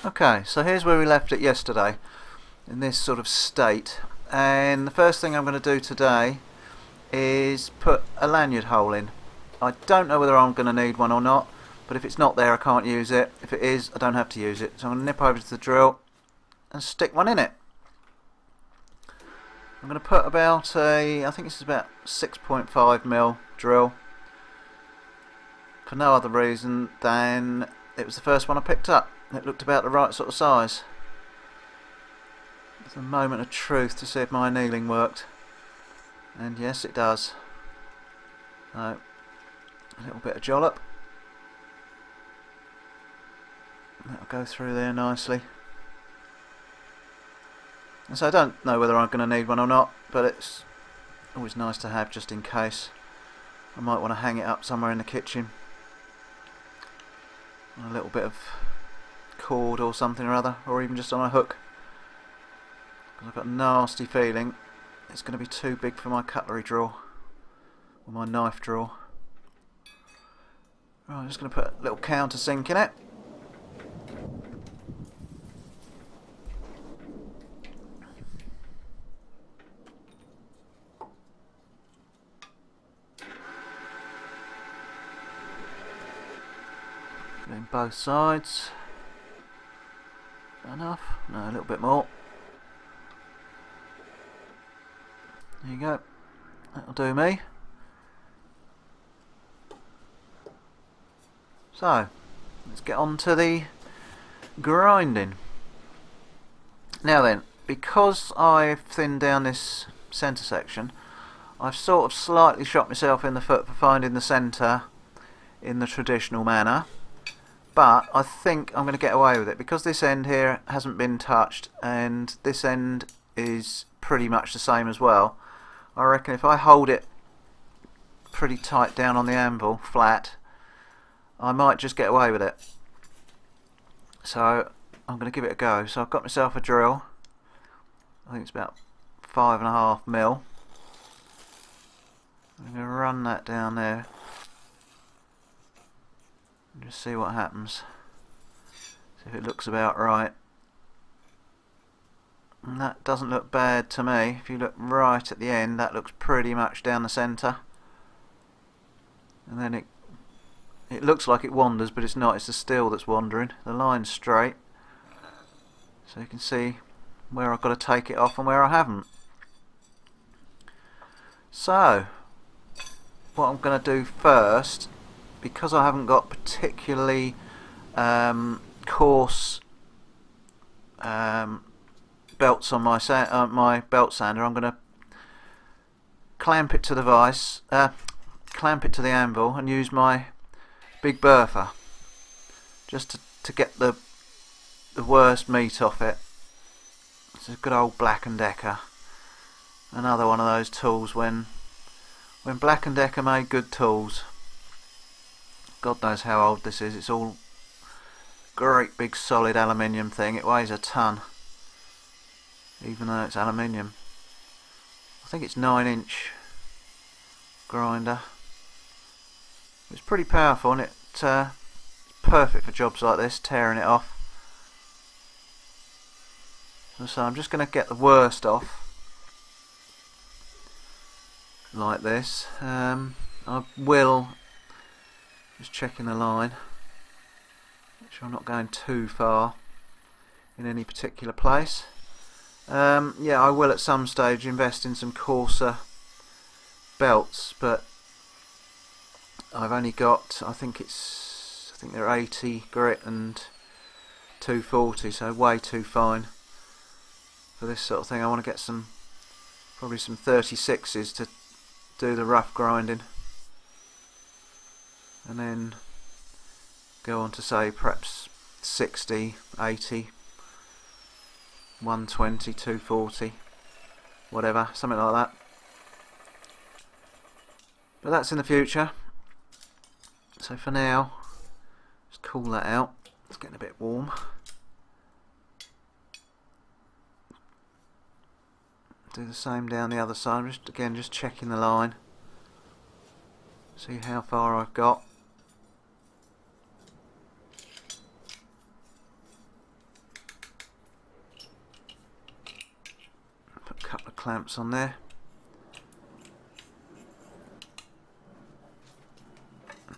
Okay, so here's where we left it yesterday, in this sort of state. And the first thing I'm going to do today is put a lanyard hole in. I don't know whether I'm going to need one or not, but if it's not there I can't use it. If it is, I don't have to use it. So I'm going to nip over to the drill and stick one in it. I'm going to put about I think this is about 6.5mm drill, for no other reason than it was the first one I picked up. It looked about the right sort of size. It's a moment of truth to see if my annealing worked, and yes it does. So, a little bit of jollop, that'll go through there nicely. And so I don't know whether I'm going to need one or not, but it's always nice to have just in case. I might want to hang it up somewhere in the kitchen. A little bit of cord or something or other, or even just on a hook. Because I've got a nasty feeling it's going to be too big for my cutlery drawer, or my knife drawer. Right, I'm just going to put a little countersink in it. Doing both sides. Enough? No, a little bit more. There you go. That'll do me. So, let's get on to the grinding. Now then, because I've thinned down this centre section, I've sort of slightly shot myself in the foot for finding the centre in the traditional manner. But I think I'm going to get away with it because this end here hasn't been touched and this end is pretty much the same as well. I reckon if I hold it pretty tight down on the anvil, flat, I might just get away with it. So I'm going to give it a go. So I've got myself a drill. I think it's about 5.5mm. I'm going to run that down there. Just see what happens. See if it looks about right. And that doesn't look bad to me. If you look right at the end, that looks pretty much down the centre. And then it looks like it wanders, but it's not. It's the steel that's wandering. The line's straight. So you can see where I've got to take it off and where I haven't. So, what I'm going to do first, because I haven't got particularly coarse belts on my belt sander, I'm going to clamp it to the vise, clamp it to the anvil, and use my big bertha just to get the worst meat off it. It's a good old Black & Decker. Another one of those tools when Black & Decker made good tools. God knows how old this is. It's all great big solid aluminium thing. It weighs a ton, even though it's aluminium. I think it's 9-inch grinder. It's pretty powerful, and it's perfect for jobs like this, tearing it off. So I'm just going to get the worst off like this. I will just checking the line, make sure I'm not going too far in any particular place. Yeah, I will at some stage invest in some coarser belts, but I've only got, I think they're 80 grit and 240, so way too fine for this sort of thing. I want to get probably some 36s to do the rough grinding, and then go on to say perhaps 60, 80, 120, 240, whatever, something like that. But that's in the future. So for now, just cool that out. It's getting a bit warm. Do the same down the other side. Just checking the line. See how far I've got. clamps on there.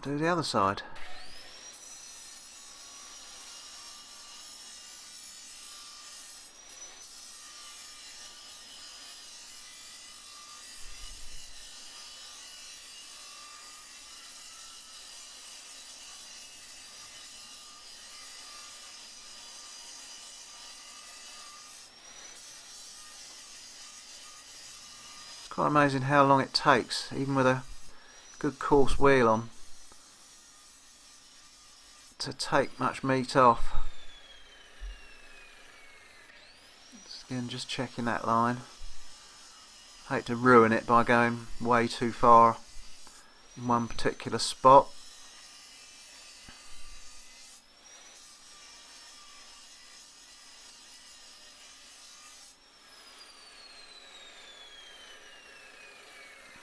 Do the other side. It's quite amazing how long it takes, even with a good coarse wheel on, to take much meat off. Again, just checking that line. Hate to ruin it by going way too far in one particular spot.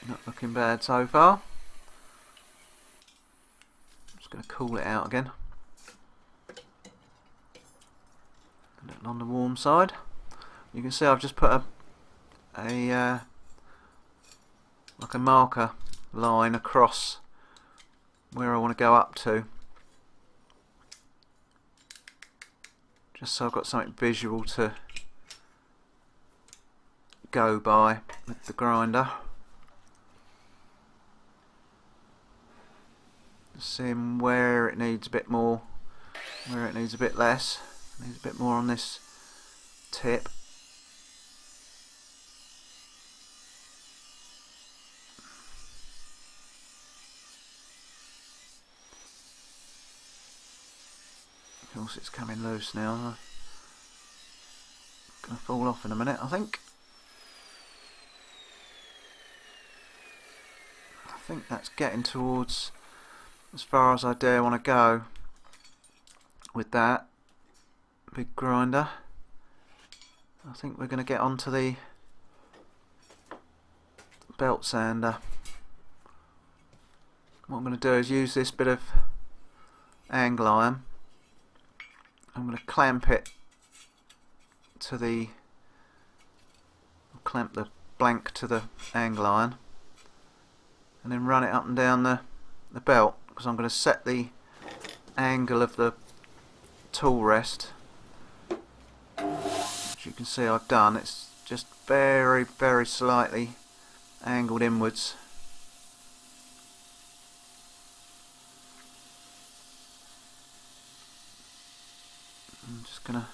Not looking bad so far. Just going to cool it out again. A little on the warm side. You can see I've just put a like a marker line across where I want to go up to, just so I've got something visual to go by with the grinder. Seeing where it needs a bit more, where it needs a bit less. Needs a bit more on this tip. Of course it's coming loose now. Gonna fall off in a minute, I think. I think that's getting towards as far as I dare want to go with that big grinder. I think we're going to get onto the belt sander. What I'm going to do is use this bit of angle iron. I'm going to clamp it to the, clamp the blank to the angle iron, and then run it up and down the belt, because I'm going to set the angle of the tool rest, which you can see I've done. It's just very, very slightly angled inwards. I'm just going to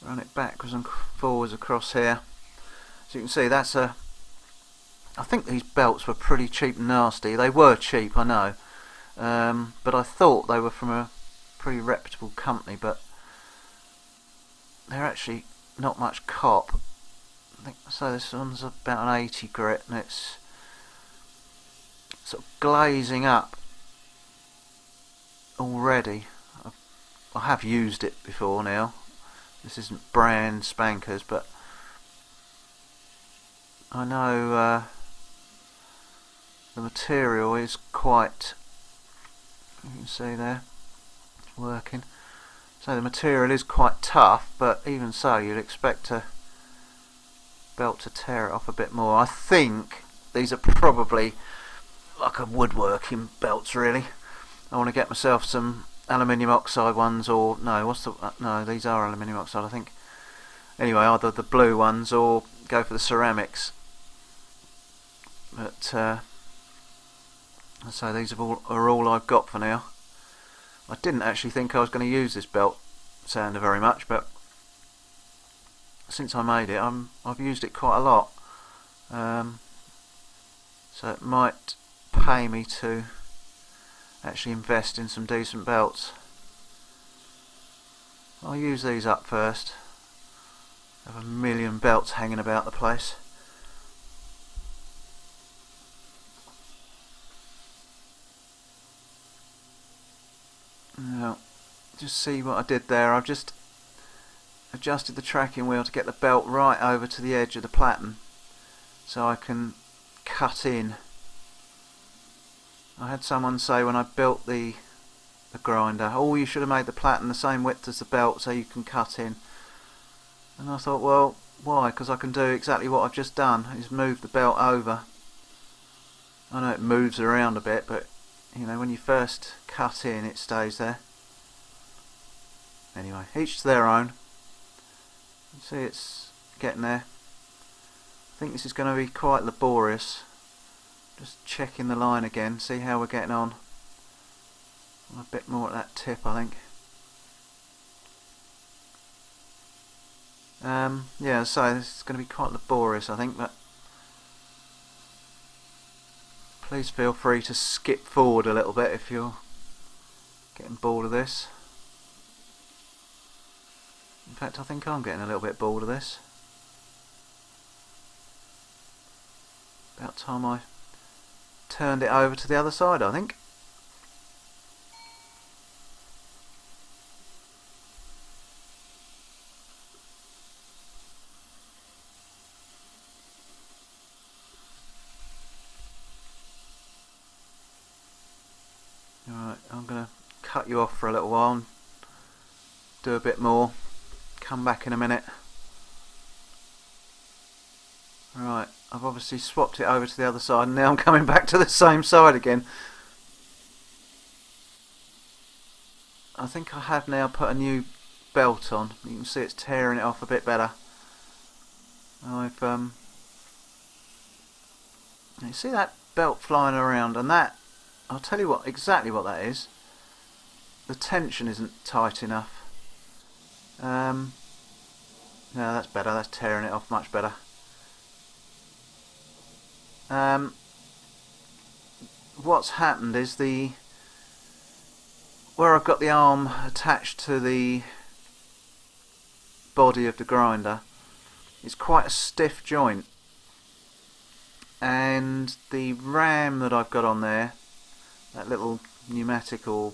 run it backwards and forwards across here. As you can see, that's a, I think these belts were pretty cheap and nasty. They were cheap, I know, but I thought they were from a pretty reputable company, but they're actually not much cop. I think so. This one's about an 80 grit, and it's sort of glazing up already. I have used it before now. This isn't brand spankers, but I know the material is quite, you can see there, it's working. So the material is quite tough, but even so you'd expect a belt to tear it off a bit more. I think these are probably like a woodworking belts really. I want to get myself some aluminium oxide ones, or no, no, these are aluminium oxide I think. Anyway, either the blue ones or go for the ceramics. But so these are all I've got for now. I didn't actually think I was going to use this belt sander very much, but since I made it, I've used it quite a lot. So it might pay me to actually invest in some decent belts. I'll use these up first. I have a million belts hanging about the place. Now, just see what I did there. I've just adjusted the tracking wheel to get the belt right over to the edge of the platen, so I can cut in. I had someone say when I built the grinder, oh, you should have made the platen the same width as the belt so you can cut in. And I thought, well, Why? Because I can do exactly what I've just done, is move the belt over. I know it moves around a bit, but you know, when you first cut in it stays there. Anyway, each to their own. You see it's getting there. I think this is going to be quite laborious. Just checking the line again, see how we're getting on. A bit more at that tip, I think. Yeah, so this is going to be quite laborious, I think, but please feel free to skip forward a little bit if you're getting bored of this. In fact, I think I'm getting a little bit bored of this. About time I turned it over to the other side, I think. Alright, I'm going to cut you off for a little while and do a bit more. Come back in a minute. Right, I've obviously swapped it over to the other side and now I'm coming back to the same side again. I think I have now put a new belt on. You can see it's tearing it off a bit better. You see that belt flying around, and that, I'll tell you what, exactly what that is. The tension isn't tight enough. No, that's better. That's tearing it off much better. What's happened is where I've got the arm attached to the body of the grinder, it's quite a stiff joint, and the ram that I've got on there, that little pneumatic or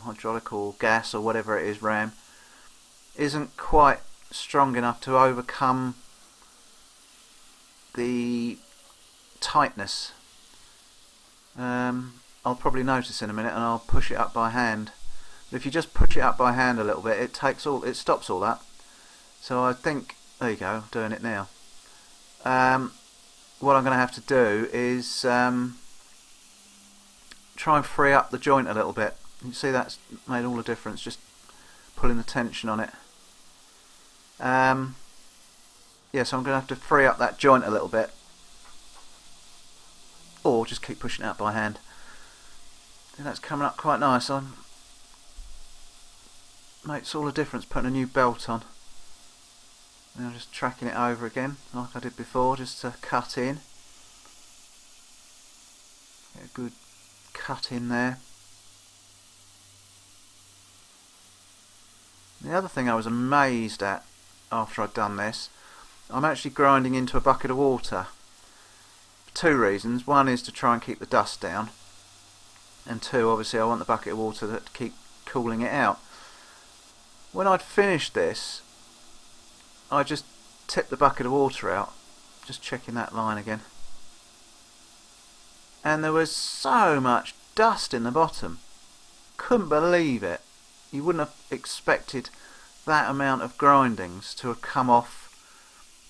hydraulic or gas or whatever it is ram, isn't quite strong enough to overcome the tightness. I'll probably notice in a minute and I'll push it up by hand. But if you just push it up by hand a little bit, it stops all that. So I think, there you go, I'm doing it now. What I'm going to have to do is try and free up the joint a little bit. You can see that's made all the difference, just pulling the tension on it. Yeah, so I'm going to have to free up that joint a little bit, or just keep pushing it out by hand. I think that's coming up quite nice. Makes all the difference putting a new belt on. Now just tracking it over again like I did before, just to cut in. Get a good cut in there. The other thing I was amazed at after I'd done this, I'm actually grinding into a bucket of water for two reasons. One is to try and keep the dust down, and two, obviously I want the bucket of water to keep cooling it out. When I'd finished this, I just tipped the bucket of water out, just checking that line again, and there was so much dust in the bottom. Couldn't believe it. You wouldn't have expected that amount of grindings to have come off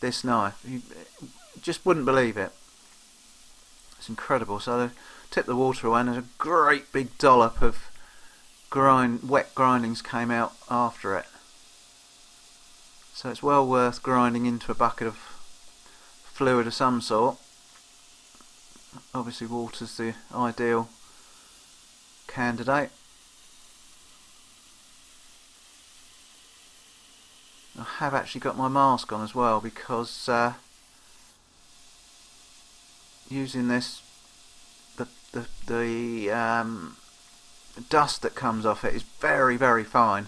this knife. You just wouldn't believe it. It's incredible. So I tipped the water away and there's a great big dollop of wet grindings came out after it. So it's well worth grinding into a bucket of fluid of some sort. Obviously water's the ideal candidate. I have actually got my mask on as well, because using this, the dust that comes off it is very, very fine,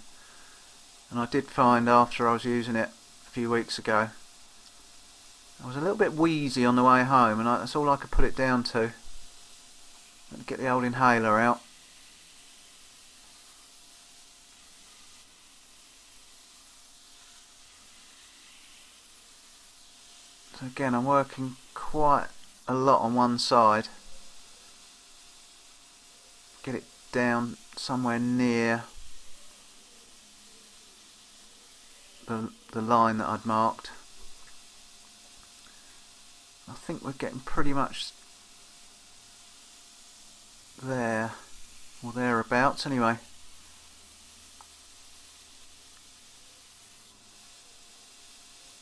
and I did find after I was using it a few weeks ago, I was a little bit wheezy on the way home, and that's all I could put it down to. Let me get the old inhaler out. So again, I'm working quite a lot on one side. Get it down somewhere near the line that I'd marked. I think we're getting pretty much there, or thereabouts anyway.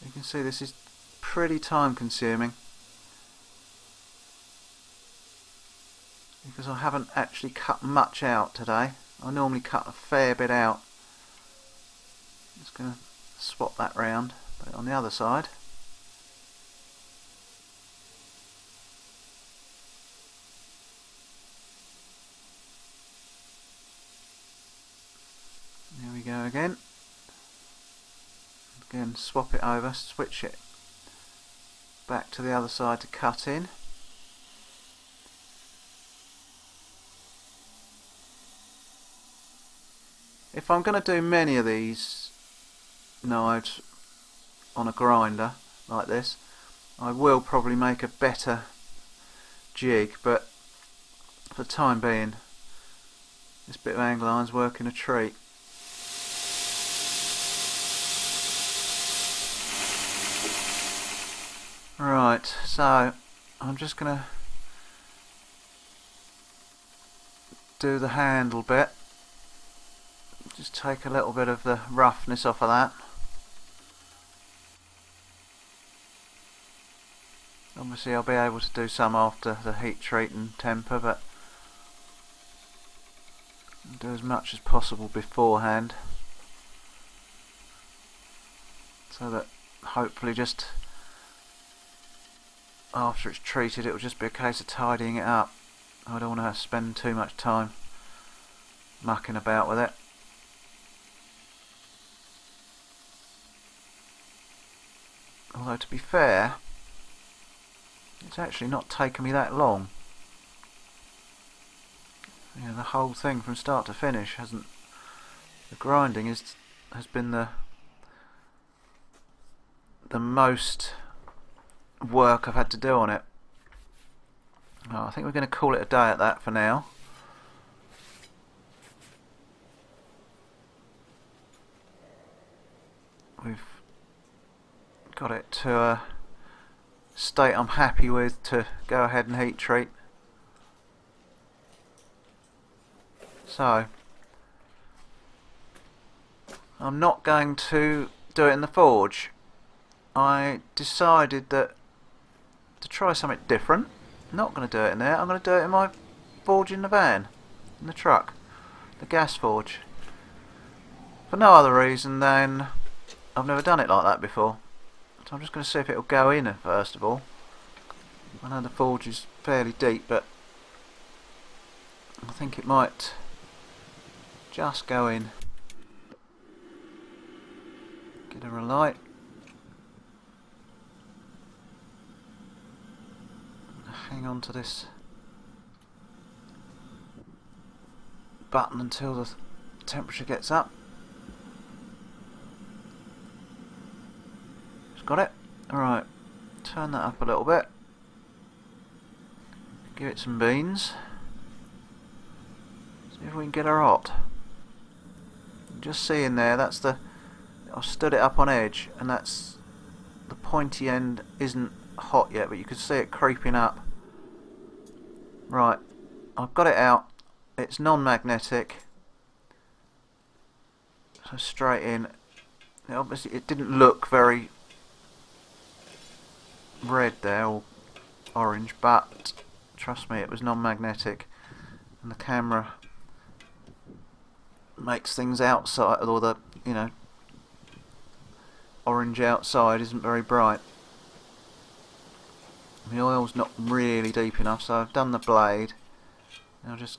You can see this is pretty time consuming because I haven't actually cut much out today. I normally cut a fair bit out. Just going to swap that round, put it on the other side. There we go again. Again, swap it over, switch it back to the other side to cut in. If I'm going to do many of these knives on a grinder like this, I will probably make a better jig, but for the time being this bit of angle iron's working a treat. Right, so I'm just going to do the handle bit. Just take a little bit of the roughness off of that. Obviously I'll be able to do some after the heat treat and temper, but I'll do as much as possible beforehand, so that hopefully just after it's treated it will just be a case of tidying it up. I don't want to spend too much time mucking about with it. Although to be fair, it's actually not taken me that long. You know, the whole thing from start to finish hasn't. The grinding has been the most work I've had to do on it. Oh, I think we're going to call it a day at that for now. We've got it to a state I'm happy with to go ahead and heat treat. So I'm not going to do it in the forge. I decided that to try something different. I'm not going to do it in there. I'm going to do it in my forge in the van, in the truck, the gas forge. For no other reason than I've never done it like that before. So I'm just going to see if it'll go in first of all. I know the forge is fairly deep, but I think it might just go in. Get her a light. Hang on to this button until the temperature gets up. Just got it. Alright, turn that up a little bit. Give it some beans. See if we can get her hot. Just see in there, that's the. I've stood it up on edge, and that's the pointy end isn't hot yet, but you can see it creeping up. Right, I've got it out. It's non-magnetic, so straight in. Obviously it didn't look very red there, or orange, but trust me, it was non-magnetic, and the camera makes things outside, or the, you know, orange outside isn't very bright. The oil's not really deep enough, so I've done the blade. I'll just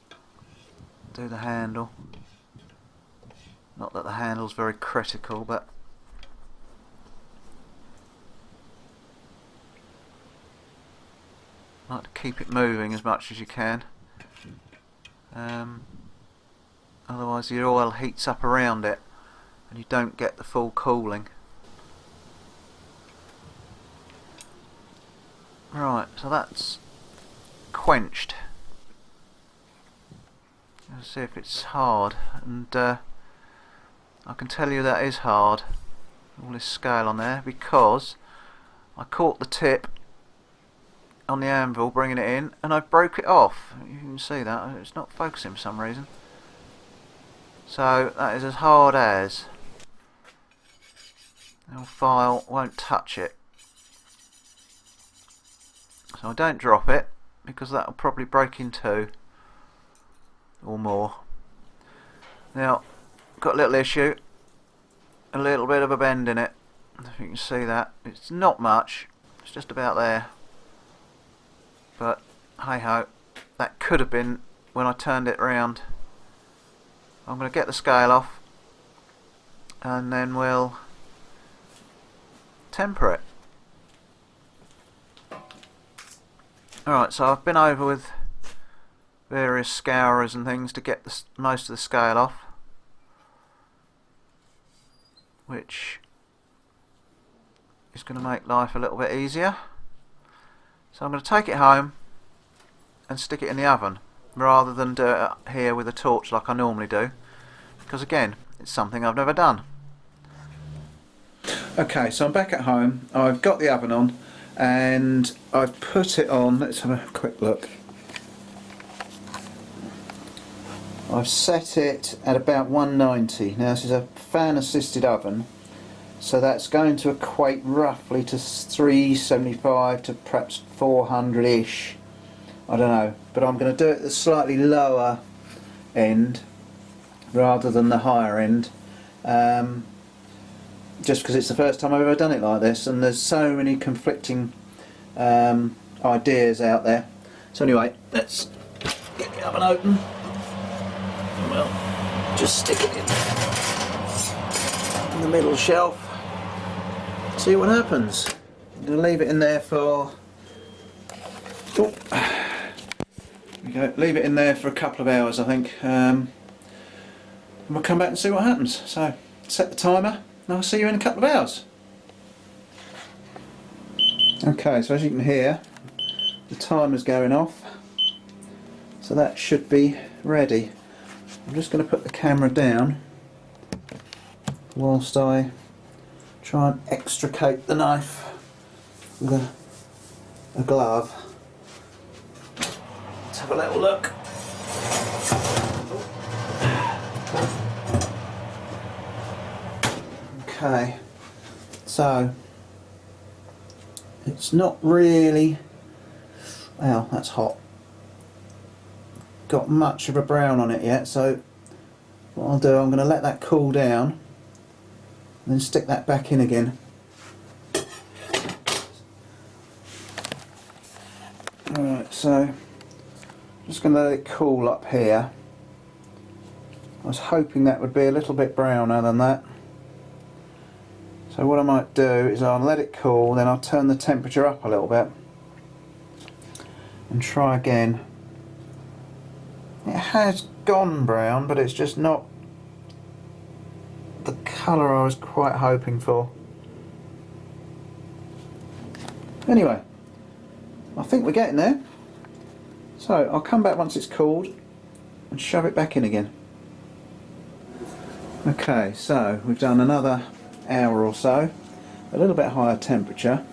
do the handle. Not that the handle's very critical, but I like to keep it moving as much as you can. Otherwise the oil heats up around it and you don't get the full cooling. Right, so that's quenched. Let's see if it's hard, and I can tell you that is hard, all this scale on there, because I caught the tip on the anvil, bringing it in, and I broke it off. You can see that it's not focusing for some reason. So that is as hard as. The file won't touch it. So I don't drop it because that will probably break in two or more. Now, got a little issue, a little bit of a bend in it. If you can see that, it's not much, it's just about there. But hey ho, that could have been when I turned it round. I'm going to get the scale off and then we'll temper it. Alright, so I've been over with various scourers and things to get most of the scale off, which is going to make life a little bit easier. So I'm going to take it home and stick it in the oven rather than do it here with a torch like I normally do, because again, it's something I've never done. Okay, so I'm back at home. I've got the oven on and I've put it on. Let's have a quick look. I've set it at about 190. Now this is a fan assisted oven, so that's going to equate roughly to 375 to perhaps 400-ish. I don't know, but I'm going to do it at the slightly lower end rather than the higher end, just because it's the first time I've ever done it like this, and there's so many conflicting ideas out there. So anyway, let's get the oven open. Well, just stick it in the middle shelf. See what happens. I'm going to leave it in there for. Oh, there we go. Leave it in there for a couple of hours, I think. And we'll come back and see what happens. So set the timer, and I'll see you in a couple of hours. Okay, so as you can hear, the timer's going off. So that should be ready. I'm just going to put the camera down whilst I try and extricate the knife with a glove. Let's have a little look. Okay, so it's not really, well, that's hot, got much of a brown on it yet, so what I'll do, I'm going to let that cool down and then stick that back in again. Alright, so I'm just going to let it cool up here. I was hoping that would be a little bit browner than that. So what I might do is I'll let it cool, then I'll turn the temperature up a little bit and try again. It has gone brown, but it's just not the colour I was quite hoping for. Anyway, I think we're getting there. So I'll come back once it's cooled and shove it back in again. Okay, so we've done another hour or so, a little bit higher temperature.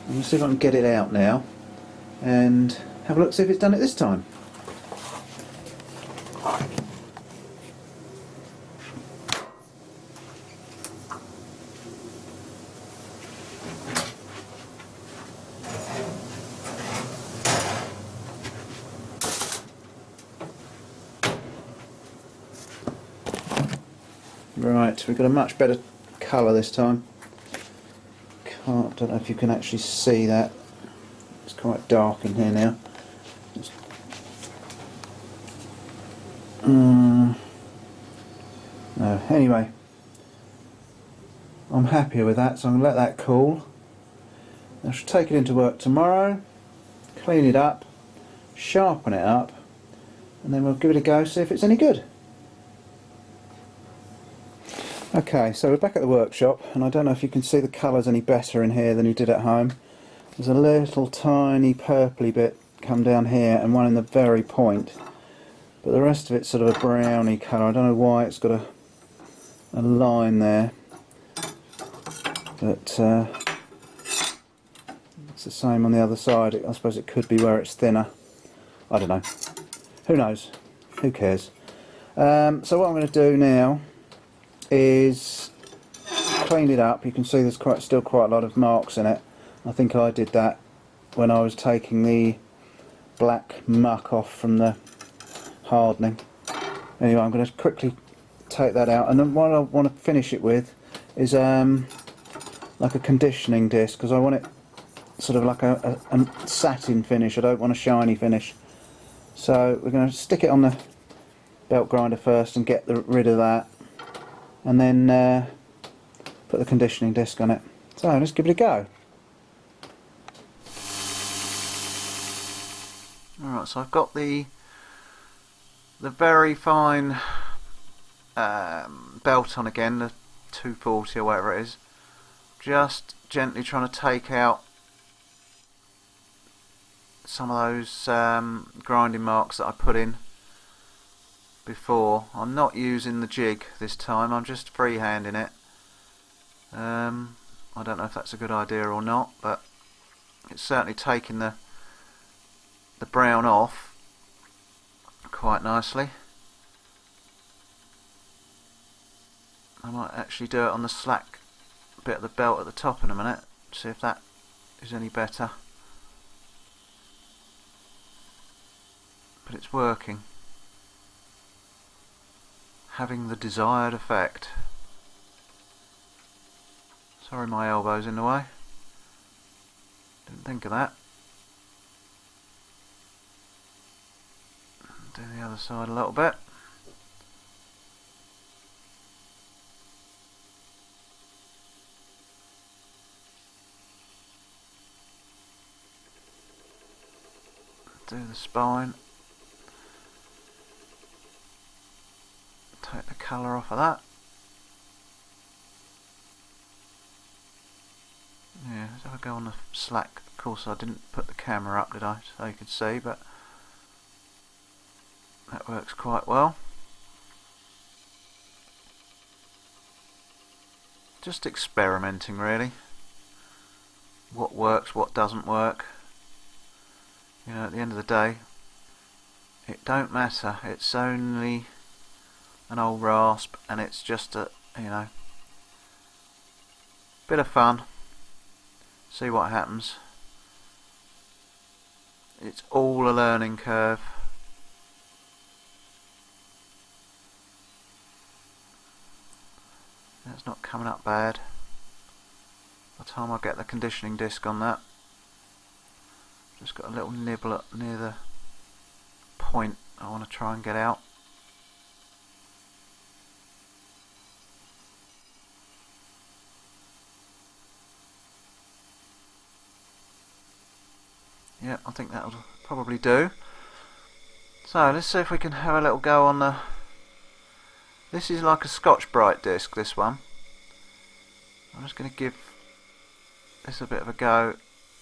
I'm going to see if I can get it out now and have a look, see if it's done it this time. Right, we've got a much better colour this time. Don't know if you can actually see that. It's quite dark in here now. No, anyway, I'm happier with that, so I'm going to let that cool. I should take it into work tomorrow, clean it up, sharpen it up, and then we'll give it a go, see if it's any good. Okay, so we're back at the workshop, and I don't know if you can see the colours any better in here than you did at home. There's a little tiny purpley bit come down here and one in the very point, but the rest of it's sort of a browny colour. I don't know why it's got a line there, but it's the same on the other side. I suppose it could be where it's thinner. I don't know. Who knows? Who cares? So what I'm going to do now is clean it up. You can see there's still quite a lot of marks in it. I think I did that when I was taking the black muck off from the hardening. Anyway, I'm going to quickly take that out, and then what I want to finish it with is like a conditioning disc, because I want it sort of like a satin finish. I don't want a shiny finish. So we're going to stick it on the belt grinder first and get rid of that, and then put the conditioning disc on it. So let's give it a go. Alright, so I've got the very fine belt on again, the 240 or whatever it is. Just gently trying to take out some of those grinding marks that I put in before. I'm not using the jig this time, I'm just freehanding it. I don't know if that's a good idea or not, but it's certainly taking the brown off quite nicely. I might actually do it on the slack bit of the belt at the top in a minute, see if that is any better. But it's working, having the desired effect. Sorry, my elbow's in the way. Didn't think of that. Do the other side a little bit. Do the spine. Take the colour off of that. Yeah, so I go on the slack. Of course I didn't put the camera up, did I? So you could see, but that works quite well. Just experimenting really. What works, what doesn't work. You know, at the end of the day, it don't matter. It's only an old rasp, and it's just a, you know, bit of fun. See what happens. It's all a learning curve. That's not coming up bad. By the time I get the conditioning disc on that, just got a little nibble up near the point I want to try and get out. Yeah, I think that'll probably do. So let's see if we can have a little go on the... This is like a Scotch-Brite disc, this one. I'm just going to give this a bit of a go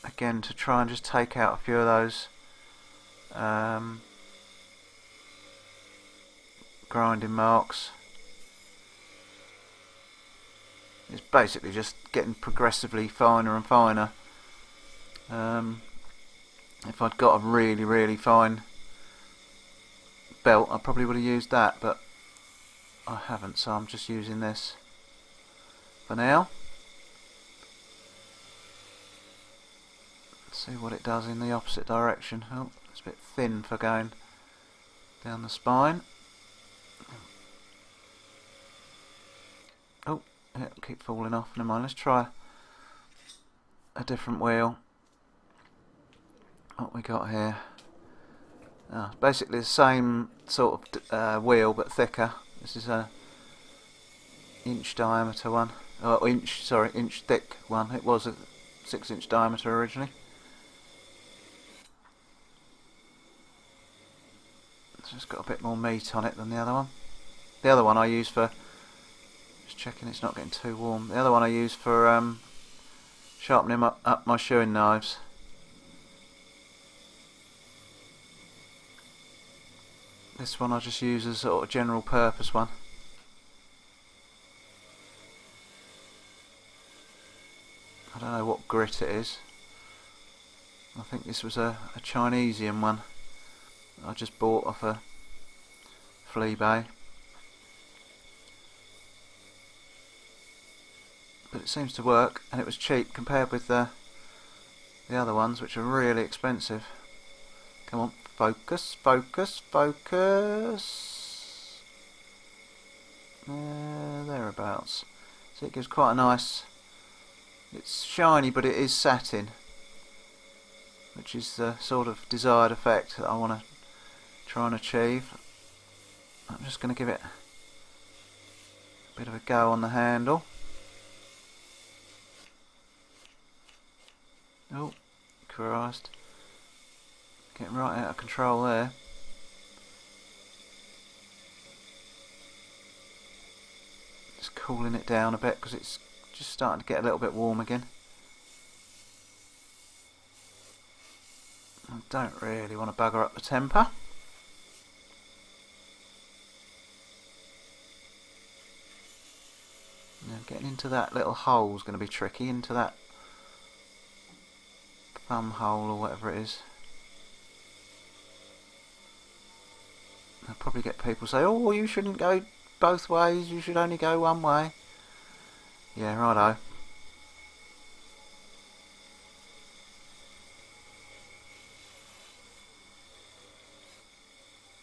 again to try and just take out a few of those grinding marks. It's basically just getting progressively finer and finer. If I'd got a really fine belt, I probably would have used that, but I haven't, so I'm just using this for now. Let's see what it does in the opposite direction. Oh, it's a bit thin for going down the spine. Oh, yeah, keep falling off. Never mind, let's try a different wheel. What we got here? Oh, basically the same sort of wheel but thicker. This is a inch diameter one. Oh, inch thick one. It was a 6-inch diameter originally. It's just got a bit more meat on it than the other one. The other one I use for, just checking it's not getting too warm. The other one I use for sharpening up my shoeing knives. This one I just use as a sort of general purpose one. I don't know what grit it is. I think this was a Chinesian one I just bought off a flea bay. But it seems to work, and it was cheap compared with the other ones, which are really expensive. Come on, focus, focus, focus. Thereabouts. So it gives quite a nice... It's shiny, but it is satin, which is the sort of desired effect that I want to try and achieve. I'm just going to give it a bit of a go on the handle. Oh, Christ. Getting right out of control there. Just cooling it down a bit because it's just starting to get a little bit warm again. I don't really want to bugger up the temper. Now getting into that little hole is going to be tricky, into that thumb hole or whatever it is. I'll probably get people say, oh, you shouldn't go both ways, you should only go one way. Yeah, righto.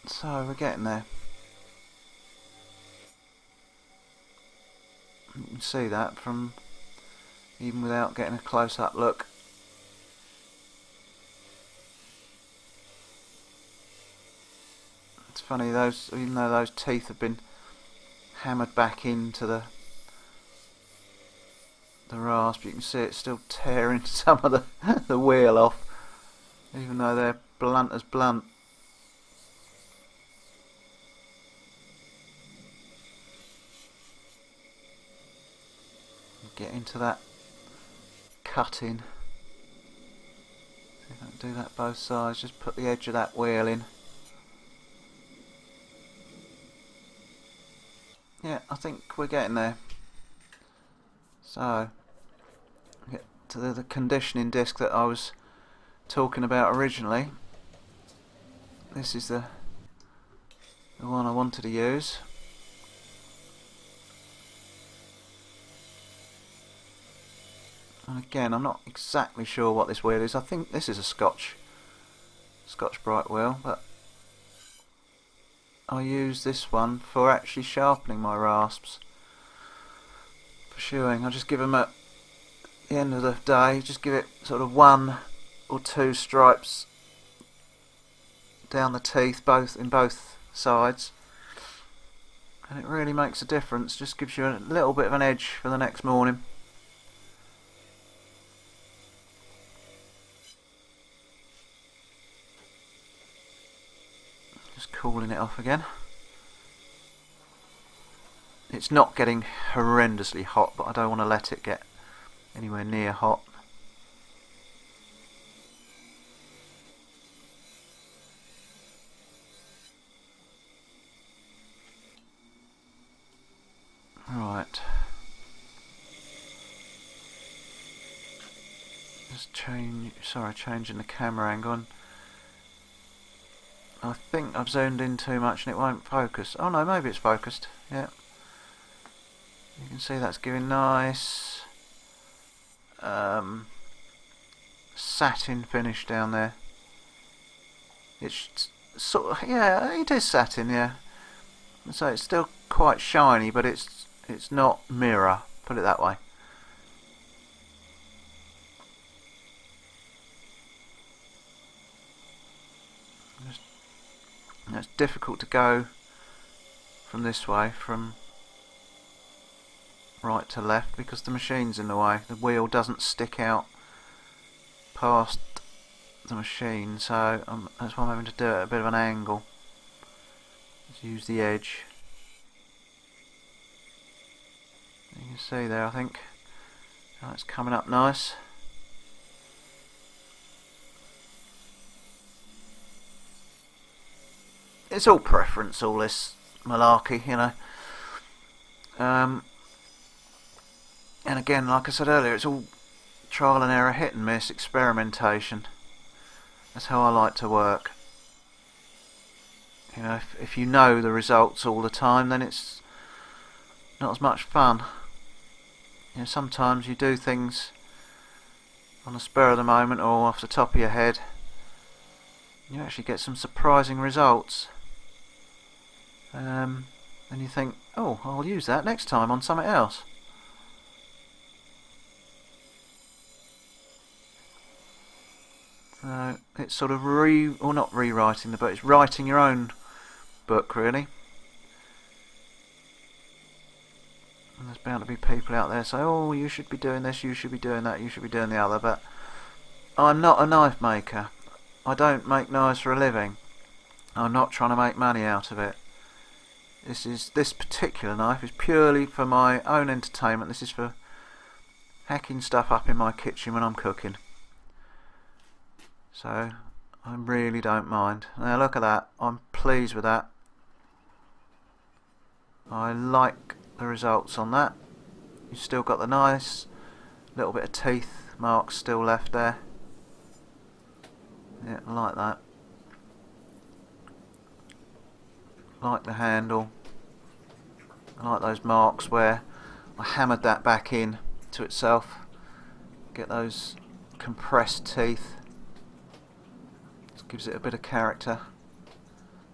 So we're getting there. You can see that from even without getting a close-up look. It's funny, those, even though those teeth have been hammered back into the rasp, you can see it's still tearing some of the wheel off, even though they're blunt as blunt. Get into that cutting. See if I can do that both sides. Just put the edge of that wheel in. Yeah, I think we're getting there. So, get to the conditioning disc that I was talking about originally. This is the one I wanted to use. And again, I'm not exactly sure what this wheel is. I think this is a Scotch Brite wheel, but I use this one for actually sharpening my rasps. For shoeing, I just give them at the end of the day, just give it sort of 1 or 2 stripes down the teeth, in both sides, and it really makes a difference. Just gives you a little bit of an edge for the next morning. Just cooling it off again. It's not getting horrendously hot, but I don't want to let it get anywhere near hot. Right. Just changing the camera angle. And I think I've zoomed in too much and it won't focus. Oh no, maybe it's focused. Yeah. You can see that's giving nice satin finish down there. It's sort of, yeah, it is satin, yeah. So it's still quite shiny, but it's not mirror, put it that way. It's difficult to go from this way, from right to left, because the machine's in the way. The wheel doesn't stick out past the machine, so that's why I'm having to do it at a bit of an angle. Just use the edge. You can see there, I think. Oh, it's coming up nice. It's all preference, all this malarkey, you know. And again, like I said earlier, it's all trial and error, hit and miss, experimentation. That's how I like to work. You know, if you know the results all the time, then it's not as much fun. You know, sometimes you do things on the spur of the moment or off the top of your head. You actually get some surprising results. And you think, oh, I'll use that next time on something else. So it's sort of or not rewriting the book, it's writing your own book, really. And there's bound to be people out there say, oh, you should be doing this, you should be doing that, you should be doing the other, but I'm not a knife maker. I don't make knives for a living. I'm not trying to make money out of it. This particular knife is purely for my own entertainment. This is for hacking stuff up in my kitchen when I'm cooking. So I really don't mind. Now look at that. I'm pleased with that. I like the results on that. You've still got the nice little bit of teeth marks still left there. Yeah, I like that. Like the handle. I like those marks where I hammered that back in to itself. Get those compressed teeth. Just gives it a bit of character.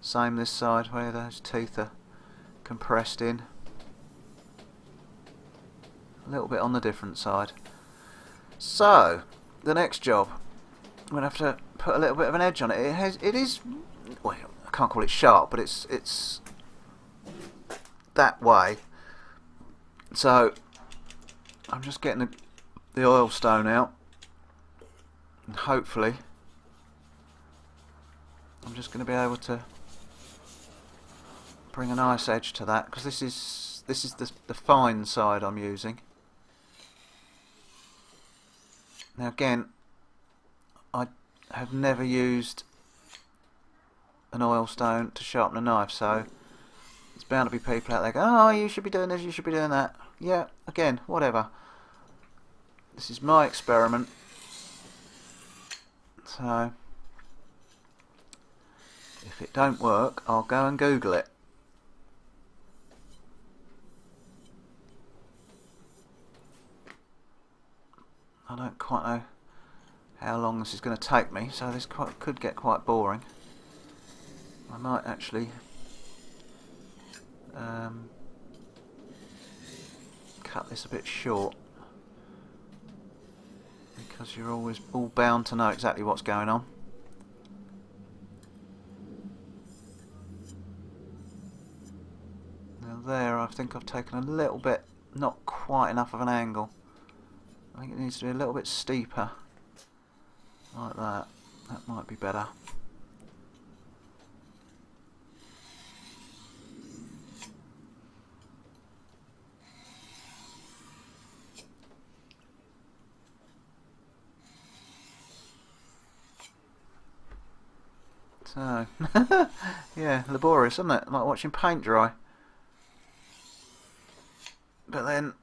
Same this side where those teeth are compressed in. A little bit on the different side. So, the next job, I'm going to have to put a little bit of an edge on it. It is, well, I can't call it sharp, but it's that way. So I'm just getting the oil stone out, and hopefully I'm just going to be able to bring a nice edge to that, because this is the fine side I'm using. Now again, I have never used an oil stone to sharpen a knife, so there's bound to be people out there going, oh, you should be doing this, you should be doing that. Yeah, again, whatever. This is my experiment. So if it don't work, I'll go and Google it. I don't quite know how long this is going to take me, so this could get quite boring. I might actually cut this a bit short, because you're always all bound to know exactly what's going on. Now there, I think I've taken a little bit, not quite enough of an angle. I think it needs to be a little bit steeper, like that. That might be better. So, yeah, laborious, isn't it? Like watching paint dry. But then,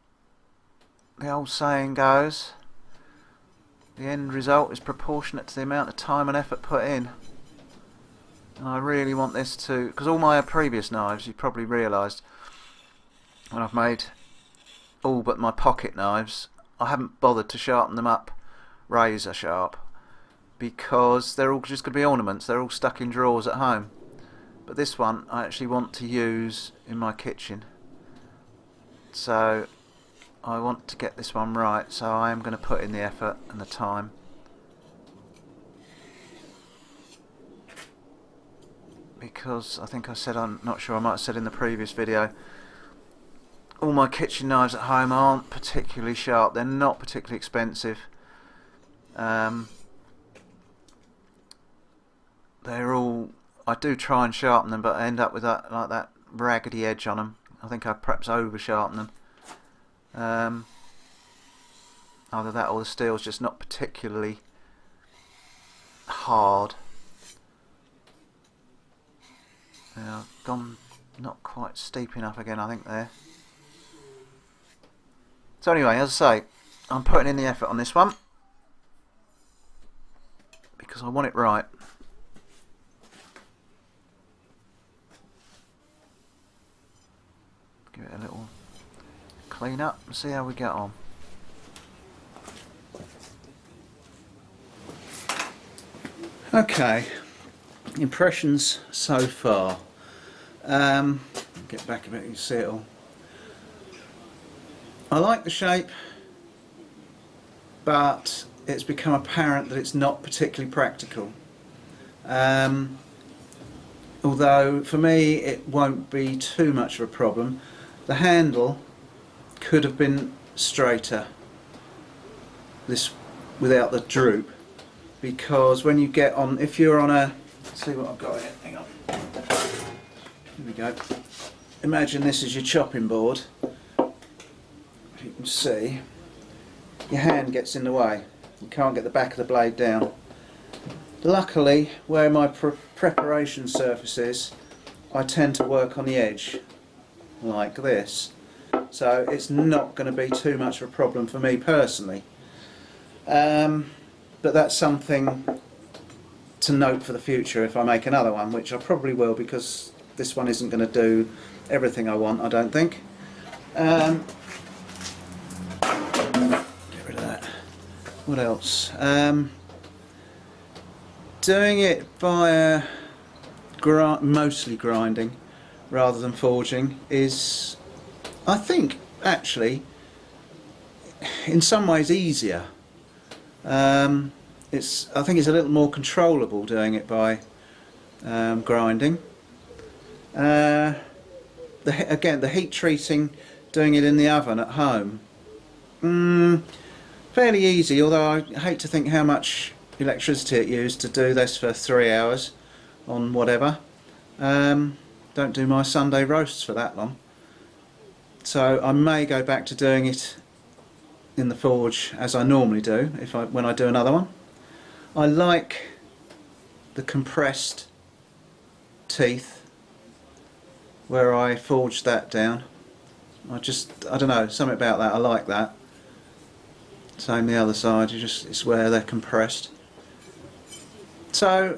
the old saying goes, the end result is proportionate to the amount of time and effort put in. And I really want this to, because all my previous knives, you've probably realised, when I've made all but my pocket knives, I haven't bothered to sharpen them up razor sharp, because they're all just going to be ornaments. They're all stuck in drawers at home. But this one I actually want to use in my kitchen, so I want to get this one right, so I am going to put in the effort and the time. Because I think I said, I'm not sure, I might have said in the previous video, all my kitchen knives at home aren't particularly sharp. They're not particularly expensive. They're all, I do try and sharpen them, but I end up with that, like that raggedy edge on them. I think I perhaps over sharpen them. Either that or the steel's just not particularly hard. Yeah, I've gone not quite steep enough again, I think, there. So anyway, as I say, I'm putting in the effort on this one, because because I want it right. Give it a little clean up and see how we get on. Okay, impressions so far. Get back a bit, you can see it all. I like the shape, but it's become apparent that it's not particularly practical. Although for me it won't be too much of a problem. The handle could have been straighter, this without the droop, because when you get on, if you're on a, let's see what I've got here, hang on, here we go. Imagine this is your chopping board. If you can see, your hand gets in the way, you can't get the back of the blade down. Luckily, where my preparation surface is, I tend to work on the edge like this, so it's not going to be too much of a problem for me personally. But that's something to note for the future if I make another one, which I probably will, because this one isn't going to do everything I want, I don't think. Get rid of that. What else? Doing it via mostly grinding rather than forging is, I think, actually in some ways easier. I think it's a little more controllable doing it by grinding. Again, the heat treating, doing it in the oven at home, fairly easy, although I hate to think how much electricity it used to do this for 3 hours on whatever. Don't do my Sunday roasts for that long, so I may go back to doing it in the forge as I normally do when I do another one. I like the compressed teeth where I forged that down. I don't know, something about that, I like that. Same the other side, it's where they're compressed. So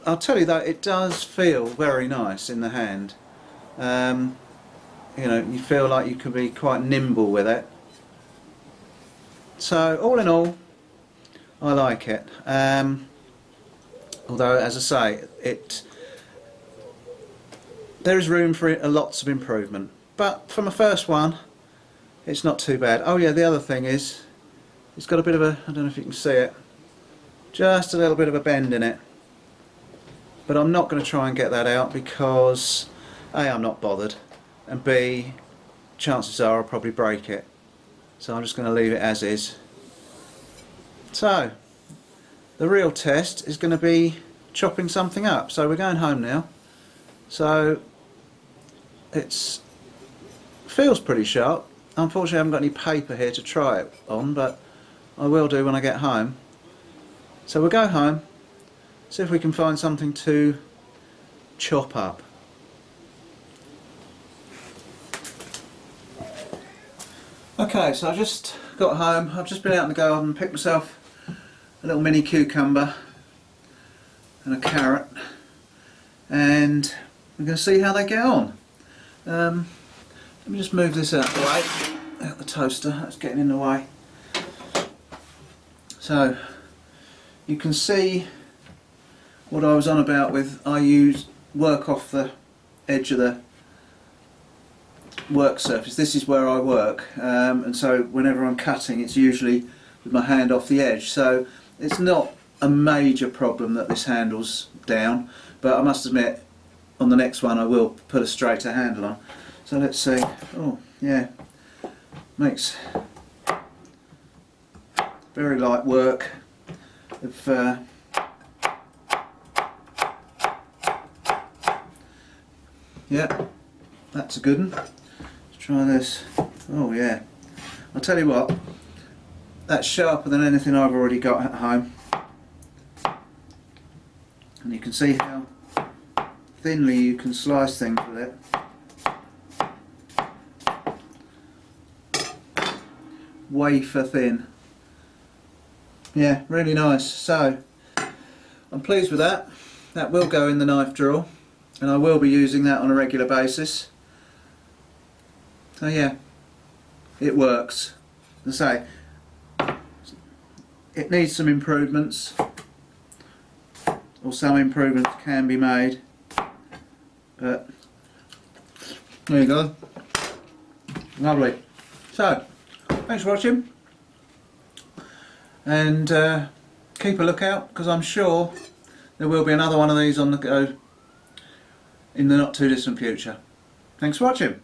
I'll tell you that it does feel very nice in the hand. You know, you feel like you can be quite nimble with it. So all in all, I like it. Although, as I say, there is room for lots of improvement. But from a first one, it's not too bad. Oh yeah, the other thing is, it's got a bit of a, I don't know if you can see it, just a little bit of a bend in it. But I'm not going to try and get that out because A, I'm not bothered, and B, chances are I'll probably break it. So I'm just going to leave it as is. So the real test is going to be chopping something up. So we're going home now. So feels pretty sharp. Unfortunately I haven't got any paper here to try it on, but I will do when I get home. So we'll go home, see if we can find something to chop up. Okay, so I just got home. I've just been out in the garden and picked myself a little mini cucumber and a carrot, and we're going to see how they get on. Let me just move this out of the way, out the toaster, that's getting in the way. So you can see what I was on about with, I work off the edge of the work surface. This is where I work, and so whenever I'm cutting it's usually with my hand off the edge, so it's not a major problem that this handle's down, but I must admit on the next one I will put a straighter handle on. So let's see. Oh yeah, makes very light work of yeah, that's a good one. Let's try this. Oh yeah, I'll tell you what, that's sharper than anything I've already got at home, and you can see how thinly you can slice things with it. Wafer thin. Yeah, really nice. So I'm pleased with that. That will go in the knife drawer, and I will be using that on a regular basis. So yeah, it works. As I say, it needs some improvements, or some improvements can be made, but there you go. Lovely. So, thanks for watching, and keep a lookout, because I'm sure there will be another one of these on the go in the not too distant future. Thanks for watching.